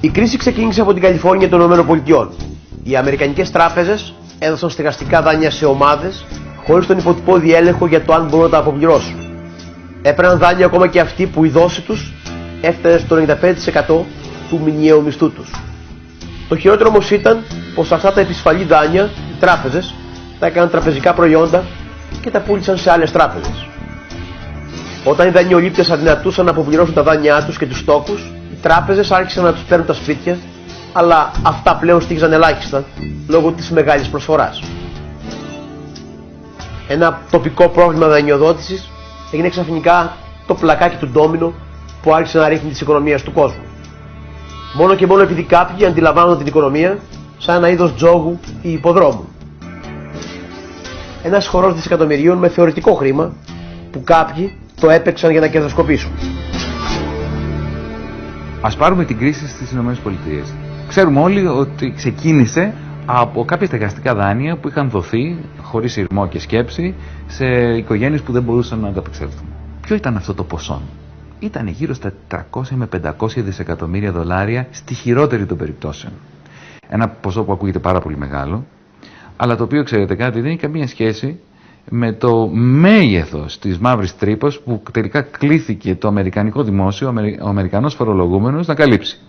Η κρίση ξεκίνησε από την Καλιφόρνια των ΗΠΑ. Οι αμερικανικές τράπεζες έδωσαν στεγαστικά δάνεια σε ομάδες χωρίς τον υποτυπώδη έλεγχο για το αν μπορούν να τα αποπληρώσουν. Έπαιρναν δάνεια ακόμα και αυτοί που η δόση τους έφτανε στο 95% του μηνιαίου μισθού τους. Το χειρότερο όμως ήταν πως αυτά τα επισφαλή δάνεια οι τράπεζες τα έκαναν τραπεζικά προϊόντα και τα πούλησαν σε άλλες τράπεζες. Όταν οι δανειολήπτες αδυνατούσαν να αποπληρώσουν τα δάνειά τους και τους στόκους, οι τράπεζες άρχισαν να τους παίρνουν τα σπίτια, αλλά αυτά πλέον στοίχιζαν ελάχιστα λόγω της μεγάλης προσφοράς. Ένα τοπικό πρόβλημα δανειοδότησης έγινε ξαφνικά το πλακάκι του ντόμινο που άρχισε να ρίχνει τις οικονομίες του κόσμου. Μόνο και μόνο επειδή κάποιοι αντιλαμβάνονταν την οικονομία σαν ένα είδος τζόγου ή υποδρόμου. Ένας χορός δισεκατομμυρίων με θεωρητικό χρήμα που κάποιοι το έπαιξαν για να κερδοσκοπήσουν. Ας πάρουμε την κρίση στις ΗΠΑ. Ξέρουμε όλοι ότι ξεκίνησε από κάποια στεγαστικά δάνεια που είχαν δοθεί χωρίς σειρμό και σκέψη σε οικογένειες που δεν μπορούσαν να ανταπεξέλθουν. Ποιο ήταν αυτό το ποσό? Ήταν γύρω στα 300 με 500 δισεκατομμύρια δολάρια στη χειρότερη των περιπτώσεων. Ένα ποσό που ακούγεται πάρα πολύ μεγάλο, αλλά το οποίο, ξέρετε κάτι, δεν έχει καμία σχέση με το μέγεθος της μαύρης τρύπας που τελικά κλήθηκε το αμερικανικό δημόσιο, ο αμερικανός φορολογούμενος, να καλύψει.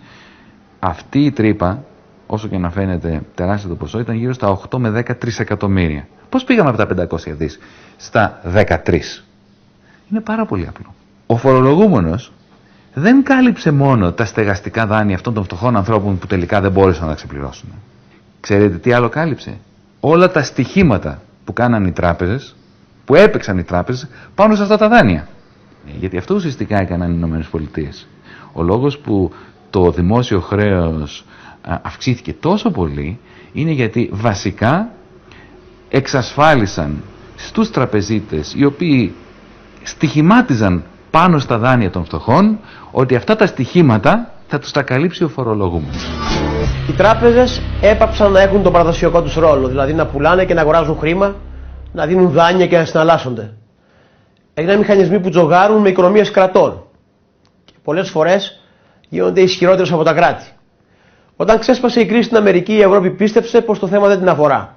Αυτή η τρύπα, όσο και να φαίνεται τεράστιο το ποσό, ήταν γύρω στα 8 με 10 τρισεκατομμύρια. Πώς πήγαμε από τα 500 δις στα 13? Είναι πάρα πολύ απλό. Ο φορολογούμενος δεν κάλυψε μόνο τα στεγαστικά δάνεια αυτών των φτωχών ανθρώπων που τελικά δεν μπόρεσαν να τα ξεπληρώσουν. Ξέρετε τι άλλο κάλυψε? Όλα τα στοιχήματα που κάναν οι τράπεζες, που έπαιξαν οι τράπεζες πάνω σε αυτά τα δάνεια. Γιατί αυτό ουσιαστικά έκαναν οι ΗΠΑ. Ο λόγος που το δημόσιο χρέος αυξήθηκε τόσο πολύ είναι γιατί βασικά εξασφάλισαν στους τραπεζίτες, οι οποίοι στοιχημάτιζαν πάνω στα δάνεια των φτωχών, ότι αυτά τα στοιχήματα θα τους τα καλύψει ο φορολογούμενος. Οι τράπεζες έπαψαν να έχουν τον παραδοσιακό τους ρόλο, δηλαδή να πουλάνε και να αγοράζουν χρήμα, να δίνουν δάνεια και να συναλλάσσονται. Έγιναν μηχανισμοί που τζογάρουν με οικονομίες κρατών και πολλές φορές γίνονται ισχυρότερες από τα κράτη. Όταν ξέσπασε η κρίση στην Αμερική, η Ευρώπη πίστεψε πως το θέμα δεν την αφορά.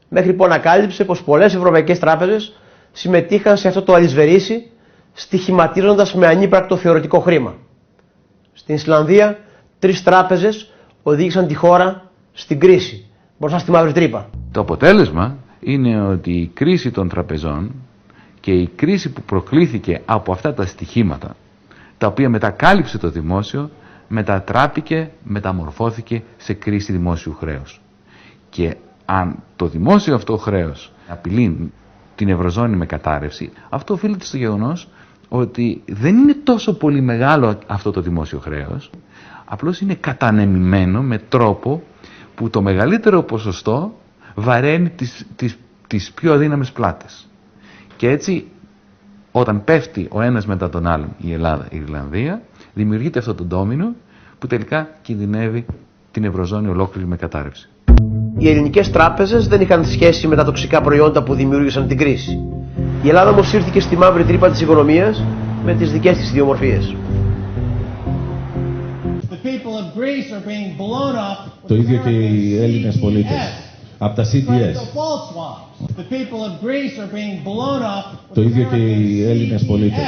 Μέχρι που ανακάλυψε πως πολλές ευρωπαϊκές τράπεζες συμμετείχαν σε αυτό το αλυσβερίσι, στοιχηματίζοντας με ανύπαρκτο θεωρητικό χρήμα. Στην Ισλανδία, 3 τράπεζες οδήγησαν τη χώρα στην κρίση, μπροστά στη μαύρη τρύπα. Το αποτέλεσμα είναι ότι η κρίση των τραπεζών και η κρίση που προκλήθηκε από αυτά τα στοιχήματα, τα οποία μετακάλυψε το δημόσιο, μεταμορφώθηκε σε κρίση δημόσιου χρέους. Και αν το δημόσιο αυτό χρέος απειλεί την Ευρωζώνη με κατάρρευση, αυτό οφείλεται στο γεγονός ότι δεν είναι τόσο πολύ μεγάλο αυτό το δημόσιο χρέος, απλώς είναι κατανεμημένο με τρόπο που το μεγαλύτερο ποσοστό βαραίνει τις πιο αδύναμες πλάτες. Και έτσι, όταν πέφτει ο ένας μετά τον άλλον, η Ελλάδα, η Ιρλανδία, δημιουργείται αυτό το ντόμινο που τελικά κινδυνεύει την Ευρωζώνη ολόκληρη με κατάρρευση. Οι ελληνικές τράπεζες δεν είχαν σχέση με τα τοξικά προϊόντα που δημιούργησαν την κρίση. Η Ελλάδα όμως ήρθε στη μαύρη τρύπα της οικονομίας με τις δικές της ιδιομορφίες. Το ίδιο και οι Έλληνες πολίτες. Από τα CDS. Το ίδιο και οι Έλληνες πολίτες.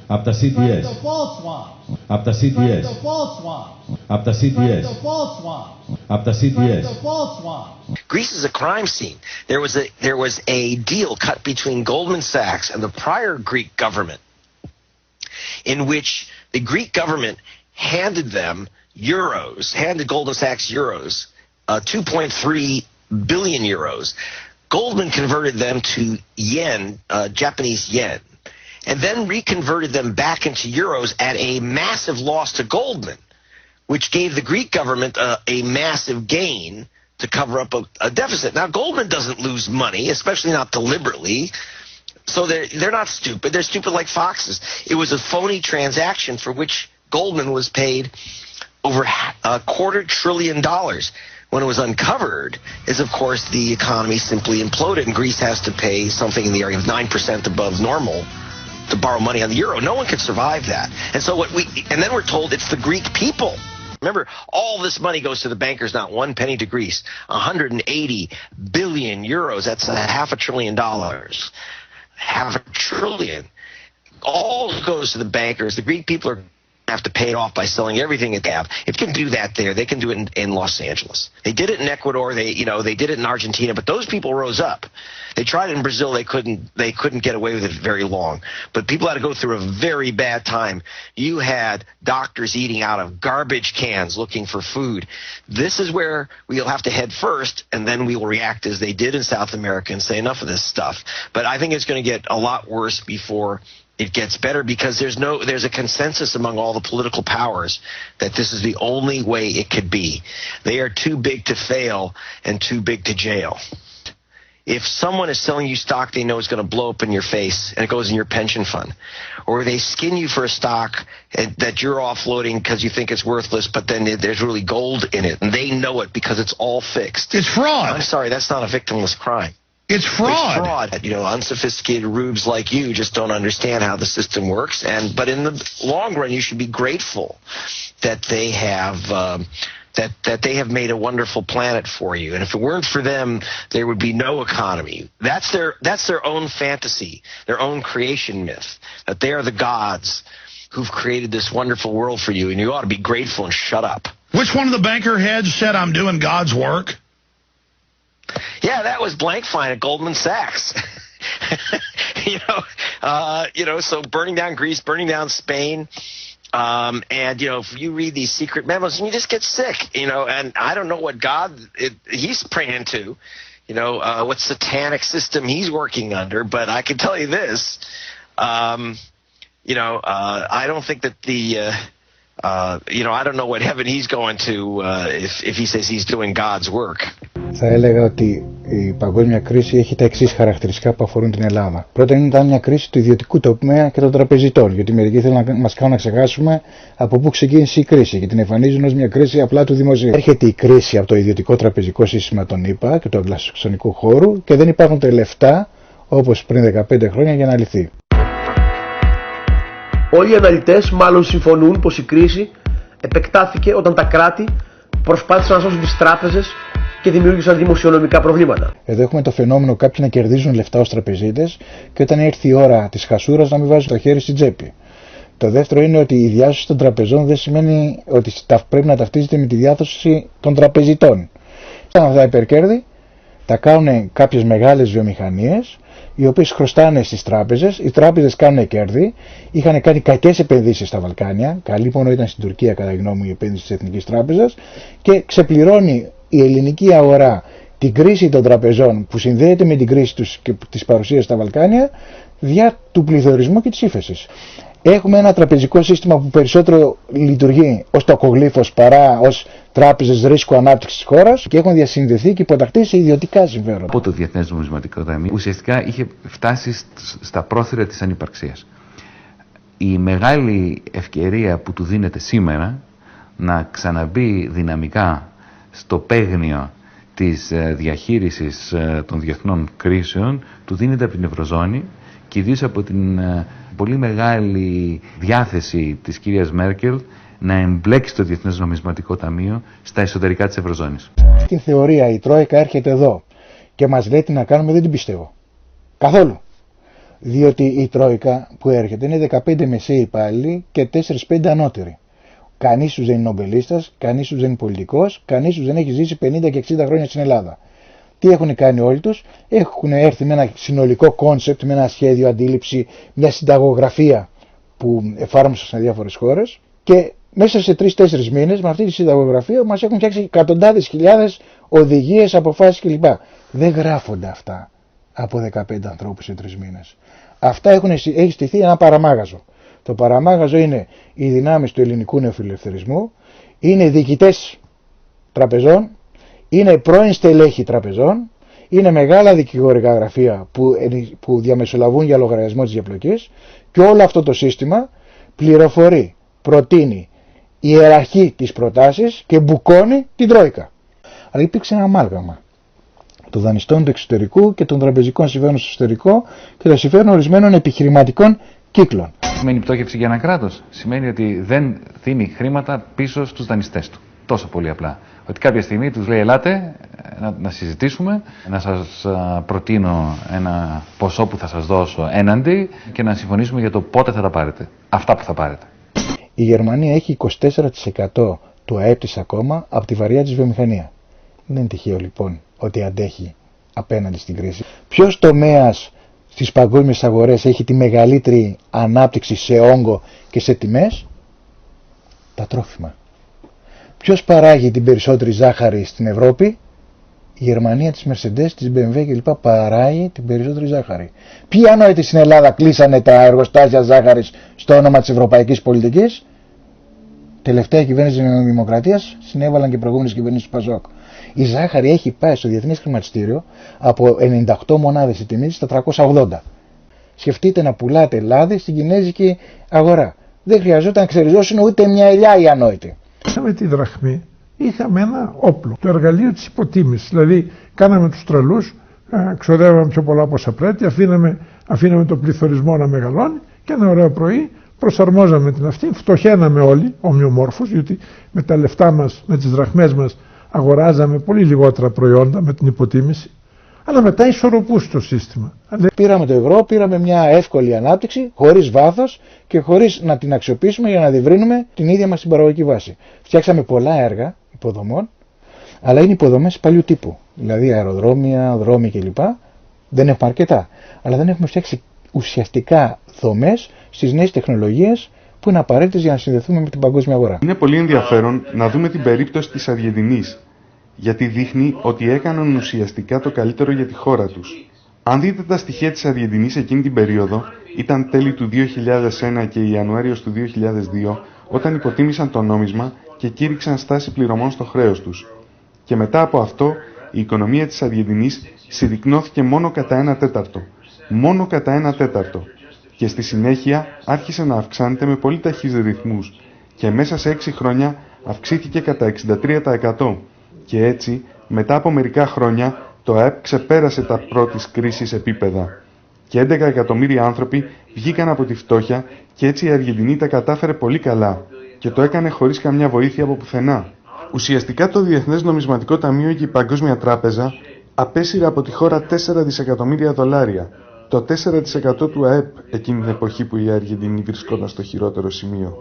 Από τα CDS. Από τα CDS. Από τα CDS. Από τα CDS. Greece is a crime scene. There was a deal cut between Goldman Sachs and the prior Greek government in which the Greek government handed Goldman Sachs euros, 2.3 billion euros. Goldman converted them to yen, Japanese yen, and then reconverted them back into euros at a massive loss to Goldman, which gave the Greek government a massive gain to cover up a deficit. Now, Goldman doesn't lose money, especially not deliberately, so they're not stupid. They're stupid like foxes. It was a phony transaction for which Goldman was paid over $250 billion. When it was uncovered, is of course the economy simply imploded, and Greece has to pay something in the area of 9% above normal to borrow money on the euro. No one could survive that. And so and then we're told it's the Greek people Remember, all this money goes to the bankers, not one penny to Greece. 180 billion euros, that's $500 billion. $500 billion. All goes to the bankers. The Greek people are have to pay it off by selling everything that they have. If you can do that there, they can do it in Los Angeles. They did it in Ecuador. They did it in Argentina, but those people rose up. They tried it in Brazil. They couldn't get away with it very long. But people had to go through a very bad time. You had doctors eating out of garbage cans looking for food. This is where we'll have to head first, and then we will react as they did in South America and say enough of this stuff. But I think it's going to get a lot worse before it gets better, because there's a consensus among all the political powers that this is the only way it could be. They are too big to fail and too big to jail. If someone is selling you stock they know is going to blow up in your face and it goes in your pension fund, or they skin you for a stock that you're offloading because you think it's worthless, but then there's really gold in it, and they know it because it's all fixed. It's fraud. I'm sorry, that's not a victimless crime. It's fraud. It's fraud. Unsophisticated rubes like you just don't understand how the system works. But in the long run, you should be grateful that they have that they have made a wonderful planet for you. And if it weren't for them, there would be no economy. That's their own fantasy, their own creation myth, that they are the gods who've created this wonderful world for you, and you ought to be grateful and shut up. Which one of the banker heads said I'm doing God's work? Yeah, that was Blankfein at Goldman Sachs. So burning down Greece, burning down Spain. If you read these secret memos, and you just get sick, and I don't know what God he's praying to, what satanic system he's working under, but I can tell you this, I don't think that I don't know what heaven he's going to if he says he's doing God's work. Θα έλεγα ότι η παγκόσμια κρίση έχει τα εξής χαρακτηριστικά που αφορούν την Ελλάδα. Πρώτα ήταν μια κρίση του ιδιωτικού τομέα και των τραπεζιτών, γιατί μερικοί θέλουν να μας κάνουν να ξεχάσουμε από πού ξεκίνησε η κρίση και την εμφανίζουν ως μια κρίση απλά του δημοσίου. Έρχεται η κρίση από το ιδιωτικό τραπεζικό σύστημα των ΗΠΑ και του αγγλοσαξονικού χώρου και δεν υπάρχουν τα λεφτά όπως πριν 15 χρόνια για να λυθεί. Όλοι οι αναλυτές μάλλον συμφωνούν πως η κρίση επεκτάθηκε όταν τα κράτη προσπάθησαν να σώσουν τις τράπεζες και δημιούργησαν δημοσιονομικά προβλήματα. Εδώ έχουμε το φαινόμενο κάποιοι να κερδίζουν λεφτά ως τραπεζίτες και όταν έρθει η ώρα της χασούρας να μην βάζουν το χέρι στην τσέπη. Το δεύτερο είναι ότι η διάσωση των τραπεζών δεν σημαίνει ότι πρέπει να ταυτίζεται με τη διάσωση των τραπεζιτών. Αυτά τα υπερκέρδη τα κάνουν κάποιες μεγάλες βιομηχανίες, οι οποίες χρωστάνε στις τράπεζες, οι τράπεζες κάνουν κέρδη, είχαν κάνει κακές επενδύσεις στα Βαλκάνια, καλή μόνο ήταν στην Τουρκία κατά γνώμη μου η επένδυση της Εθνικής Τράπεζας, και ξεπληρώνει η ελληνική αγορά την κρίση των τραπεζών που συνδέεται με την κρίση τους και της παρουσίας στα Βαλκάνια δια του πληθωρισμού και της ύφεσης. Έχουμε ένα τραπεζικό σύστημα που περισσότερο λειτουργεί ως τοκογλύφος παρά ως τράπεζες ρίσκου ανάπτυξης της χώρας και έχουν διασυνδεθεί και υποταχθεί σε ιδιωτικά συμφέροντα. Από το Διεθνές Νομισματικό Ταμείο ουσιαστικά είχε φτάσει στα πρόθυρα της ανυπαρξίας. Η μεγάλη ευκαιρία που του δίνεται σήμερα να ξαναμπεί δυναμικά στο παίγνιο της διαχείρισης των διεθνών κρίσεων του δίνεται από την Ευρωζώνη και ιδίως από την πολύ μεγάλη διάθεση της κυρίας Μέρκελ να εμπλέξει το Διεθνές Νομισματικό Ταμείο στα εσωτερικά της Ευρωζώνης. Στην θεωρία η Τρόικα έρχεται εδώ και μας λέει τι να κάνουμε, δεν την πιστεύω. Καθόλου. Διότι η Τρόικα που έρχεται είναι 15 μεσαίοι υπάλληλοι και 4-5 ανώτεροι. Κανείς τους δεν είναι νομπελίστας, κανείς τους δεν είναι πολιτικός, κανείς τους δεν έχει ζήσει 50 και 60 χρόνια στην Ελλάδα. Τι έχουν κάνει όλοι τους? Έχουν έρθει με ένα συνολικό κόνσεπτ, με ένα σχέδιο, αντίληψη, μια συνταγογραφία που εφάρμοσαν σε διάφορες χώρες και μέσα σε 3-4 μήνες με αυτή τη συνταγογραφία μας έχουν φτιάξει εκατοντάδες χιλιάδες οδηγίες, αποφάσεις κλπ. Δεν γράφονται αυτά από 15 ανθρώπους σε 3 μήνες. Αυτά έχει στηθεί ένα παραμάγαζο. Το παραμάγαζο είναι οι δυνάμεις του ελληνικού νεοφιλελευθερισμού, είναι διοικητές τραπεζών, είναι πρώην στελέχη τραπεζών, είναι μεγάλα δικηγορικά γραφεία που διαμεσολαβούν για λογαριασμό της διαπλοκής και όλο αυτό το σύστημα πληροφορεί, προτείνει, ιεραρχεί τις προτάσεις και μπουκώνει την Τρόικα. Αλλά υπήρξε ένα αμάλγαμα των δανειστών του εξωτερικού και των τραπεζικών συμφέρον στο εσωτερικό και των συμφέρον ορισμένων επιχειρηματικών κύκλων. Σημαίνει πτώχευση για ένα κράτος. Σημαίνει ότι δεν δίνει χρήματα πίσω στους δανειστές του. Τόσο πολύ απλά. Ότι κάποια στιγμή τους λέει ελάτε να συζητήσουμε, να σας προτείνω ένα ποσό που θα σας δώσω έναντι και να συμφωνήσουμε για το πότε θα τα πάρετε. Αυτά που θα πάρετε. Η Γερμανία έχει 24% του ΑΕΠ της ακόμα από τη βαριά της βιομηχανία. Δεν είναι τυχαίο λοιπόν ότι αντέχει απέναντι στην κρίση. Ποιος τομέας στις παγκόσμιες αγορές έχει τη μεγαλύτερη ανάπτυξη σε όγκο και σε τιμές? Τα τρόφιμα. Ποιος παράγει την περισσότερη ζάχαρη στην Ευρώπη? Η Γερμανία, της Mercedes, της BMW κλπ. Παράγει την περισσότερη ζάχαρη. Ποιοι ανόητοι στην Ελλάδα κλείσανε τα εργοστάσια ζάχαρης στο όνομα της ευρωπαϊκής πολιτικής? Τελευταία κυβέρνηση της Δημοκρατίας συνέβαλαν και προηγούμενες κυβερνήσεις του Πασόκ. Η ζάχαρη έχει πάει στο διεθνές χρηματιστήριο από 98 μονάδες η τιμή της στα 380. Σκεφτείτε να πουλάτε λάδι στην κινέζικη αγορά. Δεν χρειαζόταν να ξεριζώσουν ούτε μια ελιά οι ανόητοι. Με τη δραχμή είχαμε ένα όπλο, το εργαλείο της υποτίμησης. Δηλαδή κάναμε τους τρελούς, ξοδεύαμε πιο πολλά από όσα πρέπει, αφήναμε το πληθωρισμό να μεγαλώνει και ένα ωραίο πρωί προσαρμόζαμε την αυτή, φτωχαίναμε όλοι ομοιομόρφους, γιατί με τα λεφτά μας, με τις δραχμές μας αγοράζαμε πολύ λιγότερα προϊόντα με την υποτίμηση, αλλά μετά ισορροπούσε το σύστημα. Πήραμε το ευρώ, πήραμε μια εύκολη ανάπτυξη, χωρίς βάθος και χωρίς να την αξιοποιήσουμε για να διευρύνουμε την ίδια μας την παραγωγική βάση. Φτιάξαμε πολλά έργα υποδομών, αλλά είναι υποδομές παλιού τύπου. Δηλαδή αεροδρόμια, δρόμοι κλπ. Δεν έχουμε αρκετά. Αλλά δεν έχουμε φτιάξει ουσιαστικά δομές στις νέες τεχνολογίες που είναι απαραίτητες για να συνδεθούμε με την παγκόσμια αγορά. Είναι πολύ ενδιαφέρον να δούμε την περίπτωση της Αργεντινής, γιατί δείχνει ότι έκαναν ουσιαστικά το καλύτερο για τη χώρα τους. Αν δείτε τα στοιχεία της Αργεντινής εκείνη την περίοδο, ήταν τέλη του 2001 και Ιανουάριος του 2002, όταν υποτίμησαν το νόμισμα και κήρυξαν στάση πληρωμών στο χρέος τους. Και μετά από αυτό, η οικονομία της Αργεντινής συρρικνώθηκε μόνο κατά 1/4. Μόνο κατά 1/4. Και στη συνέχεια άρχισε να αυξάνεται με πολύ ταχύς ρυθμούς και μέσα σε 6 χρόνια αυξήθηκε κατά 63%. Και έτσι, μετά από μερικά χρόνια, το ΑΕΠ ξεπέρασε τα πρώτης κρίσης επίπεδα. Και 11 εκατομμύρια άνθρωποι βγήκαν από τη φτώχεια και έτσι η Αργεντινή τα κατάφερε πολύ καλά και το έκανε χωρίς καμιά βοήθεια από πουθενά. Ουσιαστικά το Διεθνές Νομισματικό Ταμείο και η Παγκόσμια Τράπεζα απέσυρε από τη χώρα 4 δισεκατομμύρια δολάρια, το 4% του ΑΕΠ εκείνη την εποχή που η Αργεντινή βρισκόταν στο χειρότερο σημείο.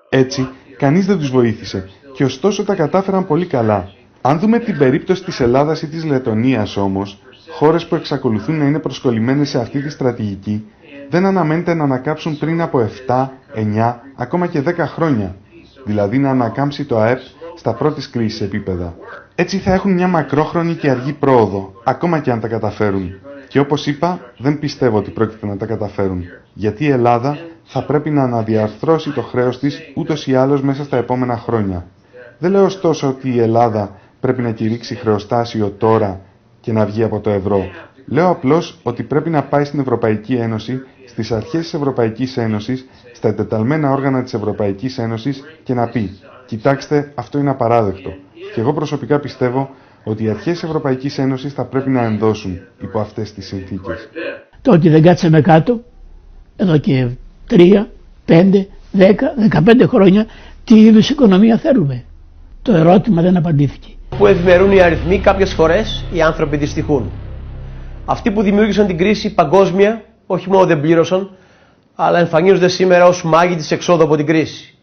Έτσι, κανείς δεν τους βοήθησε και ωστόσο τα κατάφεραν πολύ καλά. Αν δούμε την περίπτωση της Ελλάδας ή της Λετονίας όμως, χώρες που εξακολουθούν να είναι προσκολλημένες σε αυτή τη στρατηγική, δεν αναμένεται να ανακάψουν πριν από 7, 9, ακόμα και 10 χρόνια, δηλαδή να ανακάμψει το ΑΕΠ στα πρώτης κρίσης επίπεδα. Έτσι θα έχουν μια μακρόχρονη και αργή πρόοδο, ακόμα και αν τα καταφέρουν. Και όπως είπα, δεν πιστεύω ότι πρόκειται να τα καταφέρουν, γιατί η Ελλάδα θα πρέπει να αναδιαρθρώσει το χρέος της ούτως ή άλλως μέσα στα επόμενα χρόνια. Δεν λέω ωστόσο ότι η Ελλάδα πρέπει να κηρύξει χρεοστάσιο τώρα και να βγει από το ευρώ. Λέω απλώς ότι πρέπει να πάει στην Ευρωπαϊκή Ένωση, στις αρχές της Ευρωπαϊκής Ένωσης, στα εντεταλμένα όργανα της Ευρωπαϊκής Ένωσης και να πει «Κοιτάξτε, αυτό είναι απαράδεκτο». Και εγώ προσωπικά πιστεύω ότι οι αρχές της Ευρωπαϊκής Ένωσης θα πρέπει να ενδώσουν υπό αυτές τις συνθήκες. Το ότι δεν κάτσαμε κάτω εδώ και 3, 5, 10, 15 χρόνια τι είδους οικονομία θέλουμε. Το ερώτημα δεν απαντήθηκε. Που ευημερούν οι αριθμοί, κάποιες φορές οι άνθρωποι δυστυχούν. Αυτοί που δημιούργησαν την κρίση παγκόσμια, όχι μόνο δεν πλήρωσαν, αλλά εμφανίζονται σήμερα ως μάγοι της εξόδου από την κρίση.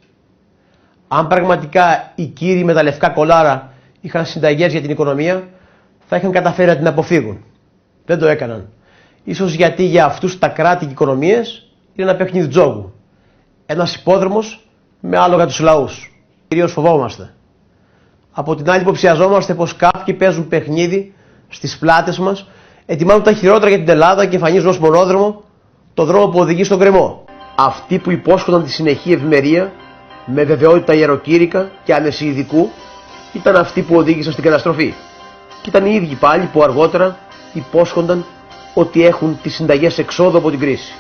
Αν πραγματικά οι κύριοι με τα λευκά κολάρα είχαν συνταγές για την οικονομία, θα είχαν καταφέρει να την αποφύγουν. Δεν το έκαναν. Ίσως γιατί για αυτούς τα κράτη και οι οικονομίες είναι ένα παιχνίδι τζόγου. Ένας υπόδρομος με άλογα τους λαούς. Κυρίως φοβόμαστε. Από την άλλη υποψιαζόμαστε πως κάποιοι παίζουν παιχνίδι στις πλάτες μας, ετοιμάζουν τα χειρότερα για την Ελλάδα και εμφανίζουν ως μονόδρομο το δρόμο που οδηγεί στον γκρεμό. Αυτοί που υπόσχονταν τη συνεχή ευημερία με βεβαιότητα ιεροκήρυκα και ανεσυειδικού ήταν αυτοί που οδήγησαν στην καταστροφή. Και ήταν οι ίδιοι πάλι που αργότερα υπόσχονταν ότι έχουν τις συνταγές εξόδου από την κρίση.